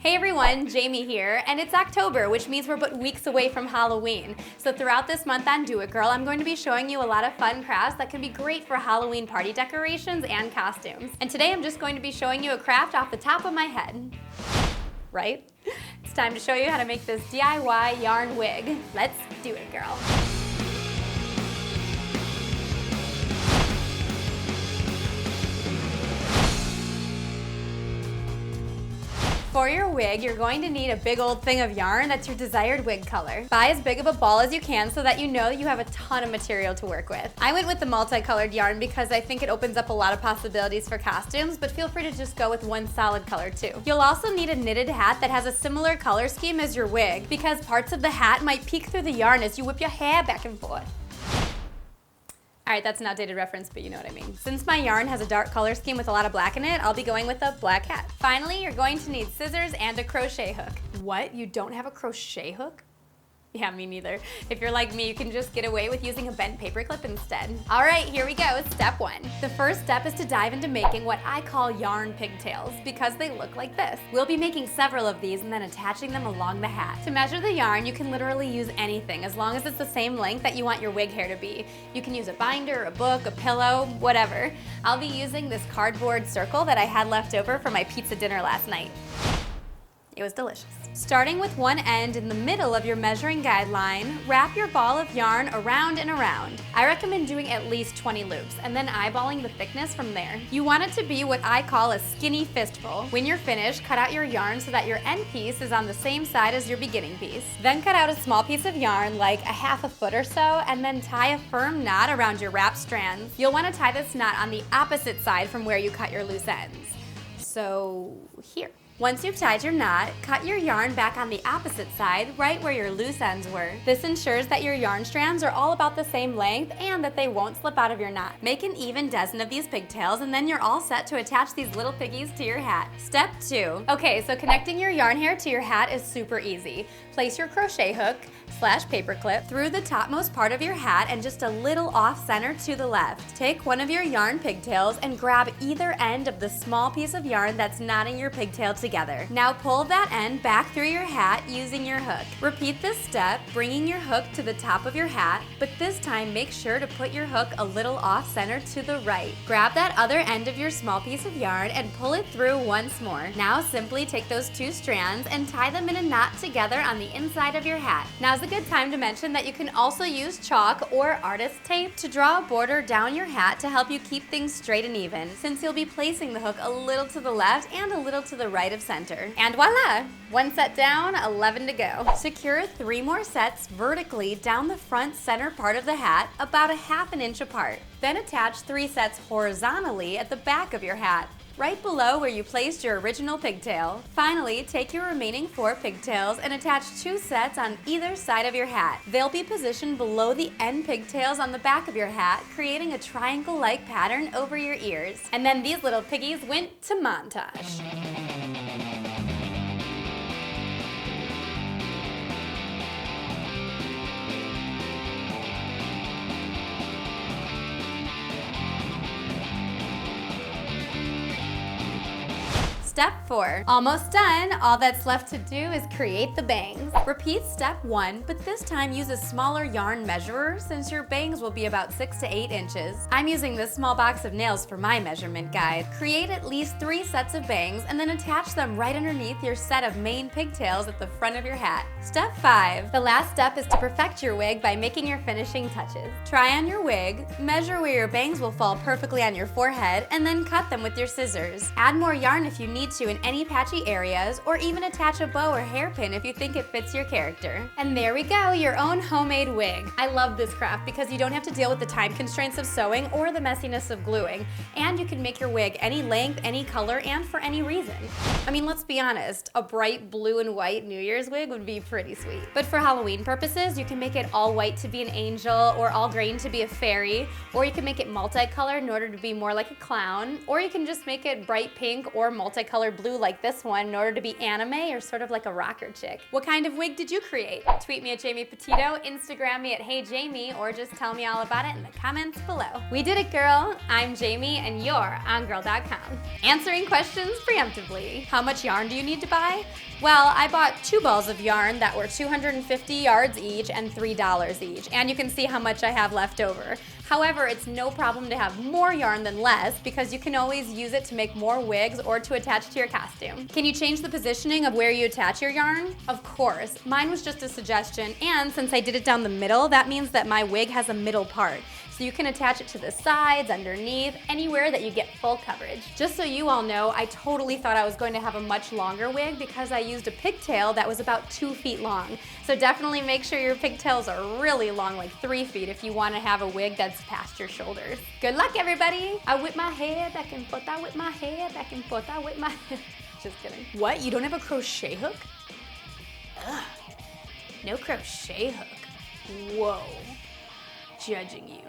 Hey everyone, Jamie here, and it's October, which means we're but weeks away from Halloween. So throughout this month on Do It Girl, I'm going to be showing you a lot of fun crafts that can be great for Halloween party decorations and costumes. And today I'm just going to be showing you a craft off the top of my head. Right? It's time to show you how to make this DIY yarn wig. Let's do it, girl. For your wig, you're going to need a big old thing of yarn that's your desired wig color. Buy as big of a ball as you can so that you know you have a ton of material to work with. I went with the multicolored yarn because I think it opens up a lot of possibilities for costumes, but feel free to just go with one solid color too. You'll also need a knitted hat that has a similar color scheme as your wig because parts of the hat might peek through the yarn as you whip your hair back and forth. Alright, that's an outdated reference, but you know what I mean. Since my yarn has a dark color scheme with a lot of black in it, I'll be going with a black hat. Finally, you're going to need scissors and a crochet hook. What? You don't have a crochet hook? Yeah, me neither. If you're like me, you can just get away with using a bent paper clip instead. All right, here we go, step one. The first step is to dive into making what I call yarn pigtails because they look like this. We'll be making several of these and then attaching them along the hat. To measure the yarn, you can literally use anything as long as it's the same length that you want your wig hair to be. You can use a binder, a book, a pillow, whatever. I'll be using this cardboard circle that I had left over from my pizza dinner last night. It was delicious. Starting with one end in the middle of your measuring guideline, wrap your ball of yarn around and around. I recommend doing at least 20 loops and then eyeballing the thickness from there. You want it to be what I call a skinny fistful. When you're finished, cut out your yarn so that your end piece is on the same side as your beginning piece. Then cut out a small piece of yarn, like a half a foot or so, and then tie a firm knot around your wrap strands. You'll want to tie this knot on the opposite side from where you cut your loose ends. So here. Once you've tied your knot, cut your yarn back on the opposite side, right where your loose ends were. This ensures that your yarn strands are all about the same length and that they won't slip out of your knot. Make an even dozen of these pigtails and then you're all set to attach these little piggies to your hat. Step 2. Okay, so connecting your yarn hair to your hat is super easy. Place your crochet hook / paper clip through the topmost part of your hat and just a little off center to the left. Take one of your yarn pigtails and grab either end of the small piece of yarn that's knotting your pigtail together. Now pull that end back through your hat using your hook. Repeat this step, bringing your hook to the top of your hat, but this time make sure to put your hook a little off center to the right. Grab that other end of your small piece of yarn and pull it through once more. Now simply take those two strands and tie them in a knot together on the inside of your hat. Now's a good time to mention that you can also use chalk or artist tape to draw a border down your hat to help you keep things straight and even, since you'll be placing the hook a little to the left and a little to the right of center. And voila! One set down, 11 to go. Secure 3 more sets vertically down the front center part of the hat, about a ½ inch apart. Then attach 3 sets horizontally at the back of your hat, right below where you placed your original pigtail. Finally, take your remaining 4 pigtails and attach 2 sets on either side of your hat. They'll be positioned below the end pigtails on the back of your hat, creating a triangle-like pattern over your ears. And then these little piggies went to montage. Step 4. Almost done. All that's left to do is create the bangs. Repeat step 1, but this time use a smaller yarn measurer since your bangs will be about 6 to 8 inches. I'm using this small box of nails for my measurement guide. Create at least 3 sets of bangs and then attach them right underneath your set of main pigtails at the front of your hat. Step 5. The last step is to perfect your wig by making your finishing touches. Try on your wig, measure where your bangs will fall perfectly on your forehead, and then cut them with your scissors. Add more yarn if you need to in any patchy areas, or even attach a bow or hairpin if you think it fits your character. And there we go, your own homemade wig. I love this craft because you don't have to deal with the time constraints of sewing or the messiness of gluing, and you can make your wig any length, any color, and for any reason. I mean, let's be honest, a bright blue and white New Year's wig would be pretty sweet. But for Halloween purposes, you can make it all white to be an angel, or all green to be a fairy, or you can make it multicolored in order to be more like a clown, or you can just make it bright pink or multicolored color blue like this one in order to be anime or sort of like a rocker chick. What kind of wig did you create? Tweet me at Jamie Petito, Instagram me at Hey Jamie, or just tell me all about it in the comments below. We did it, girl. I'm Jamie, and you're on Gurl.com. Answering questions preemptively. How much yarn do you need to buy? Well, I bought 2 balls of yarn that were 250 yards each and $3 each, and you can see how much I have left over. However, it's no problem to have more yarn than less because you can always use it to make more wigs or to attach to your costume. Can you change the positioning of where you attach your yarn? Of course. Mine was just a suggestion, and since I did it down the middle, that means that my wig has a middle part. So you can attach it to the sides, underneath, anywhere that you get full coverage. Just so you all know, I totally thought I was going to have a much longer wig because I used a pigtail that was about 2 feet long. So definitely make sure your pigtails are really long, like 3 feet, if you want to have a wig that's past your shoulders. Good luck, everybody! I whip my hair back and forth, I whip my hair back and forth, I whip my Just kidding. What? You don't have a crochet hook? Ugh. No crochet hook. Whoa. Judging you.